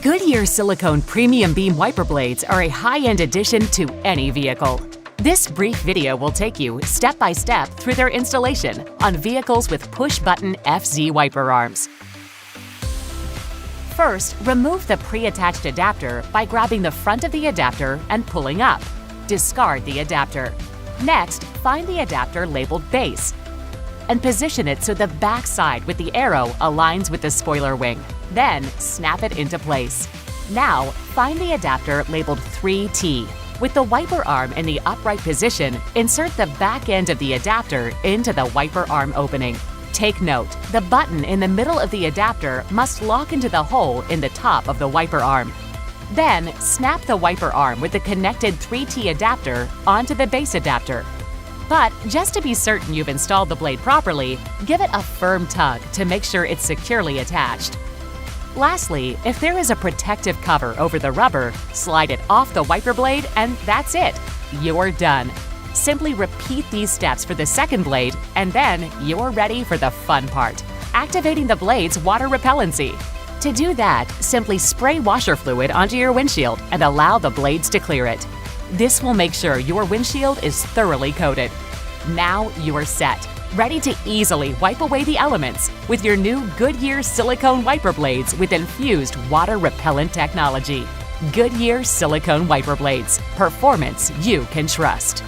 Goodyear silicone premium beam wiper blades are a high-end addition to any vehicle. This brief video will take you step by step through their installation on vehicles with push-button FZ wiper arms. First, remove the pre-attached adapter by grabbing the front of the adapter and pulling up. Discard the adapter. Next, find the adapter labeled base and position it so the back side with the arrow aligns with the spoiler wing. Then, snap it into place. Now, find the adapter labeled 3T. With the wiper arm in the upright position, insert the back end of the adapter into the wiper arm opening. Take note, the button in the middle of the adapter must lock into the hole in the top of the wiper arm. Then, snap the wiper arm with the connected 3T adapter onto the base adapter. But just to be certain you've installed the blade properly, give it a firm tug to make sure it's securely attached. Lastly, if there is a protective cover over the rubber, slide it off the wiper blade and that's it. You're done. Simply repeat these steps for the second blade and then you're ready for the fun part, activating the blade's water repellency. To do that, simply spray washer fluid onto your windshield and allow the blades to clear it. This will make sure your windshield is thoroughly coated. Now you're set, ready to easily wipe away the elements with your new Goodyear silicone wiper blades with infused water repellent technology. Goodyear silicone wiper blades, performance you can trust.